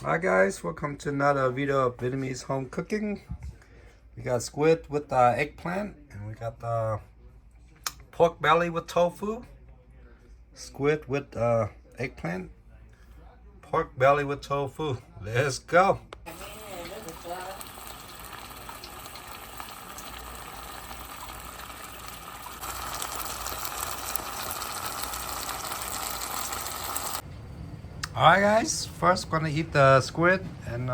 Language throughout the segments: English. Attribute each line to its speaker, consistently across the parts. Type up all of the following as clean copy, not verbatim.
Speaker 1: Hi guys, welcome to another video of Vietnamese home cooking. We got squid with eggplant, and we got pork belly with tofu. Squid with eggplant, pork belly with tofu. Let's go. Alright guys, first we're gonna eat the squid and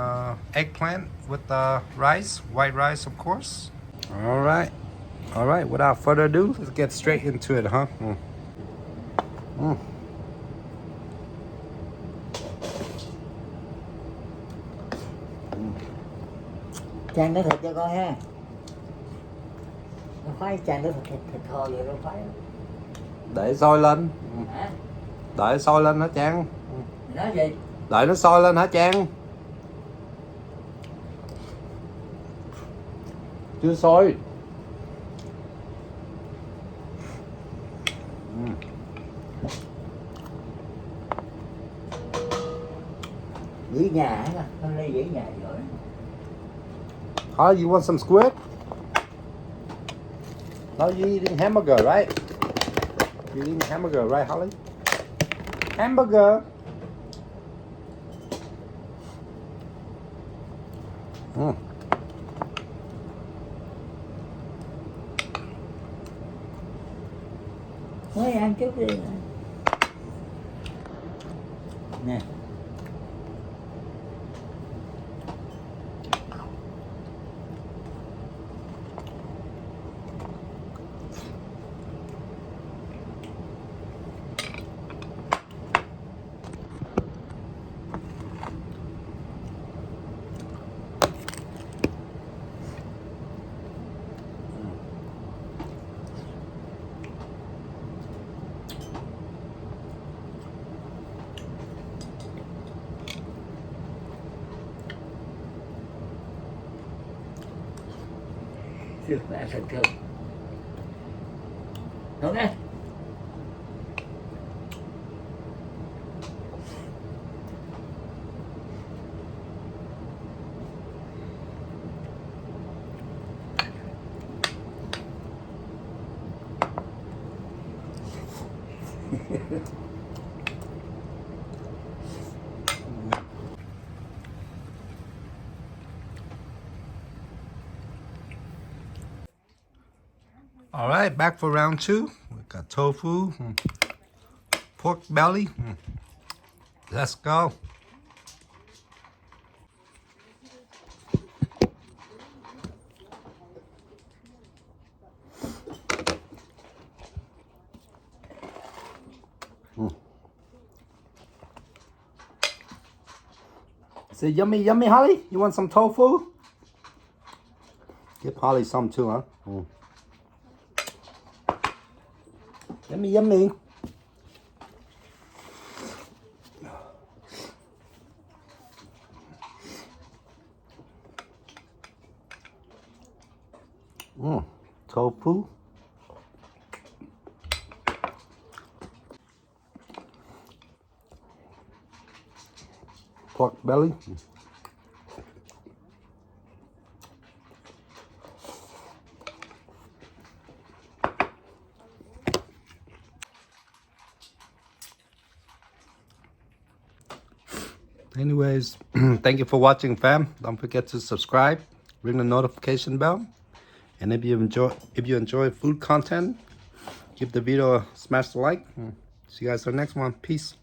Speaker 1: eggplant with rice, white rice of course. Alright, without further ado, let's get straight into it, huh?
Speaker 2: Chan nó thịt cho con ha. Nó khoái chan nó thịt thò vậy nó khoái.
Speaker 1: Để sôi lên.
Speaker 2: Hả?
Speaker 1: Đợi sôi lên hả Trang?
Speaker 2: Nói gì?
Speaker 1: Đợi nó sôi lên hả Trang? Chưa sôi.
Speaker 2: Giữ nhà hả? Không đi giữ nhà rồi.
Speaker 1: Holly, you want some squid? No, you eating hamburger, right? You eating hamburger, right, Holly? Hamburger.
Speaker 2: Mới ăn chút đi. Nè. Được, ăn thật thơm. Đúng đấy.
Speaker 1: All right, back for round two. We got tofu, pork belly. Let's go. Say yummy, yummy, Holly. You want some tofu? Give Holly some too, huh? Yummy, yummy. Tofu. Pork belly. Anyways, thank you for watching, fam. Don't forget to subscribe, ring the notification bell, and if you enjoy food content, give the video a smash the like. See you guys on the next one. Peace.